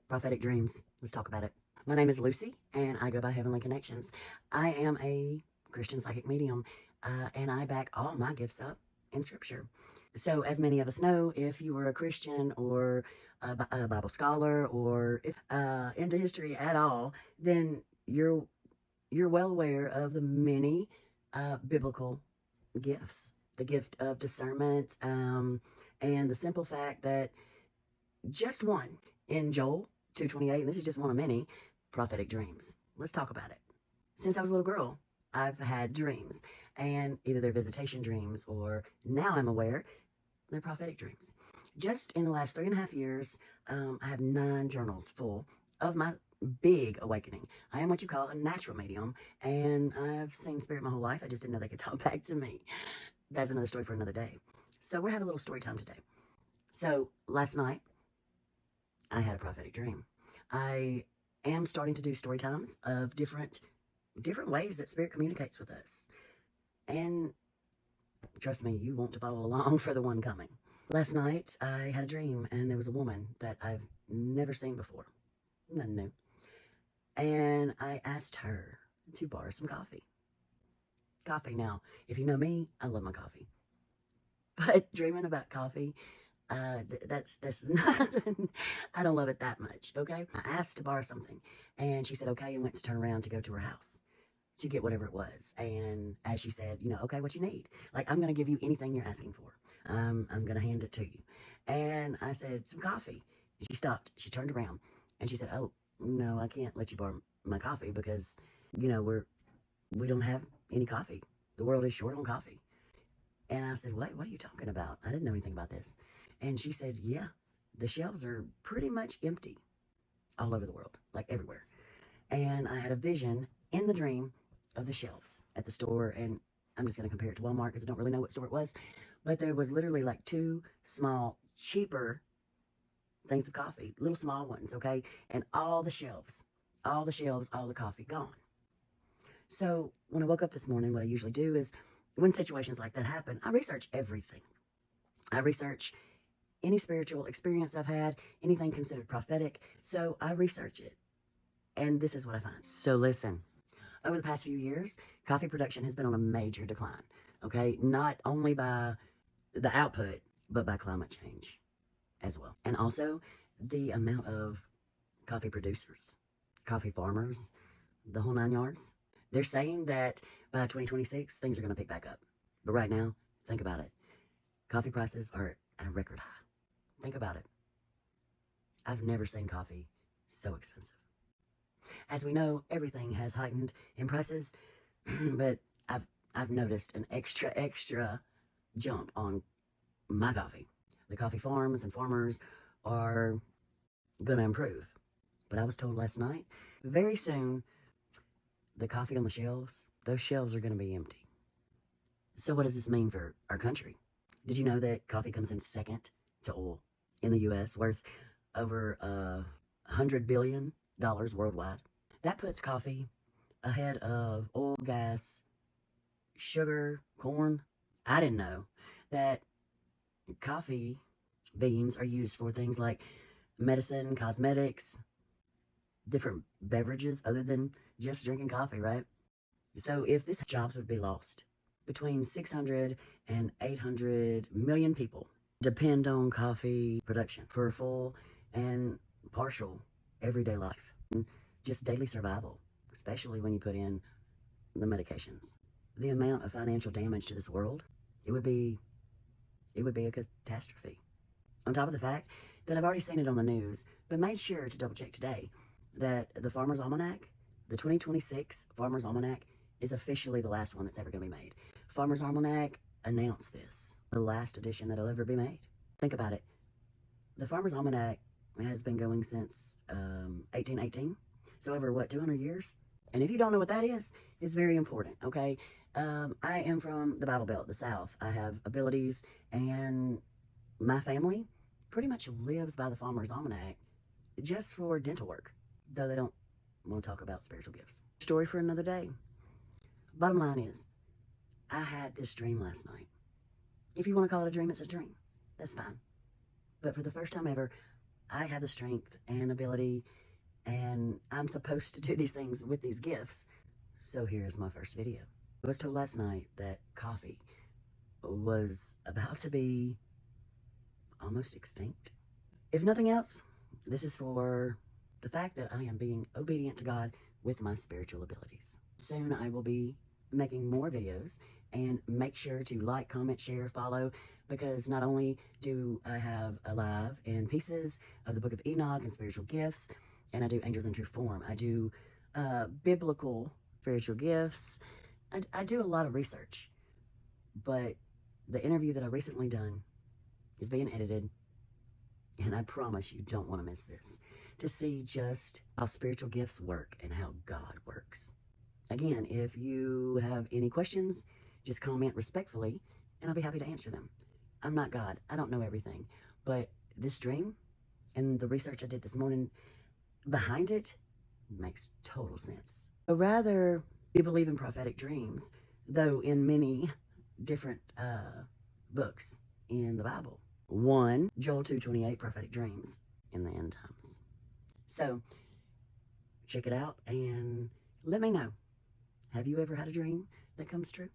Prophetic dreams. Let's talk about it. My name is Lucy, and I go by Heavenly Connections. I am a Christian psychic medium, and I back all my gifts up in Scripture. So, as many of us know, if you were a Christian or a Bible scholar or into history at all, then you're well aware of the many biblical gifts. The gift of discernment, and the simple fact that just one in Joel 2:28, and this is just one of many prophetic dreams. Let's talk about it. Since I was a little girl, I've had dreams, and either they're visitation dreams or now I'm aware they're prophetic dreams. Just in the last 3.5 years, I have 9 journals full of my big awakening. I am what you call a natural medium, and I've seen spirit my whole life. I just didn't know they could talk back to me. That's another story for another day. So we're having a little story time today. So last night, I had a prophetic dream. I am starting to do story times of different ways that spirit communicates with us. And trust me, you want to follow along for the one coming. Last night, I had a dream, and there was a woman that I've never seen before. Nothing new. And I asked her to borrow some coffee. Coffee. Now, if you know me, I love my coffee. But dreaming about coffee, that's not, I don't love it that much, okay? I asked to borrow something, and she said okay, and went to turn around to go to her house to get whatever it was. And as she said, okay, what you need? Like, I'm going to give you anything you're asking for. I'm going to hand it to you. And I said, some coffee. And she stopped. She turned around, and she said, oh, no, I can't let you borrow my coffee because, we don't have any coffee. The world is short on coffee. And I said, what are you talking about? I didn't know anything about this. And she said, yeah, the shelves are pretty much empty all over the world, like everywhere. And I had a vision in the dream of the shelves at the store. And I'm just going to compare it to Walmart because I don't really know what store it was. But there was literally like 2 small, cheaper things of coffee, little small ones, okay? And all the shelves, all the coffee gone. So when I woke up this morning, what I usually do is when situations like that happen, I research everything. I research any spiritual experience I've had, anything considered prophetic. So I research it. And this is what I find. So listen, over the past few years, coffee production has been on a major decline. Okay. Not only by the output, but by climate change as well. And also the amount of coffee producers, coffee farmers, the whole 9 yards. They're saying that by 2026, things are going to pick back up. But right now, think about it. Coffee prices are at a record high. Think about it. I've never seen coffee so expensive. As we know, everything has heightened in prices, but I've noticed an extra jump on my coffee. The coffee farms and farmers are going to improve. But I was told last night, very soon, the coffee on the shelves, those shelves are going to be empty. So what does this mean for our country? Did you know that coffee comes in second to oil in the U.S., worth over $100 billion worldwide? That puts coffee ahead of oil, gas, sugar, corn. I didn't know that coffee beans are used for things like medicine, cosmetics, different beverages other than just drinking coffee, right? So if this jobs would be lost, between 600 and 800 million people depend on coffee production for full and partial everyday life, and just daily survival, especially when you put in the medications. The amount of financial damage to this world, it would be a catastrophe. On top of the fact that I've already seen it on the news, but made sure to double check today that the Farmer's Almanac, the 2026 Farmer's Almanac, is officially the last one that's ever going to be made. Farmer's Almanac announced this, the last edition that'll ever be made. Think about it. The Farmer's Almanac has been going since 1818, so over, 200 years? And if you don't know what that is, it's very important, okay? I am from the Bible Belt, the South. I have abilities, and my family pretty much lives by the Farmer's Almanac just for dental work, though they don't want to talk about spiritual gifts. Story for another day. Bottom line is, I had this dream last night. If you want to call it a dream, it's a dream. That's fine. But for the first time ever, I have the strength and ability, and I'm supposed to do these things with these gifts. So here's my first video. I was told last night that coffee was about to be almost extinct. If nothing else, this is for the fact that I am being obedient to God with my spiritual abilities. Soon I will be making more videos, and make sure to like, comment, share, follow, because not only do I have Alive and pieces of the Book of Enoch and spiritual gifts, and I do Angels in True Form. I do biblical spiritual gifts. I do a lot of research, but the interview that I recently done is being edited, and I promise you don't want to miss this, to see just how spiritual gifts work and how God works. Again, if you have any questions, just comment respectfully, and I'll be happy to answer them. I'm not God. I don't know everything. But this dream and the research I did this morning behind it makes total sense. So rather, you believe in prophetic dreams, though in many different books in the Bible. One, Joel 2:28, prophetic dreams in the end times. So check it out and let me know. Have you ever had a dream that comes true?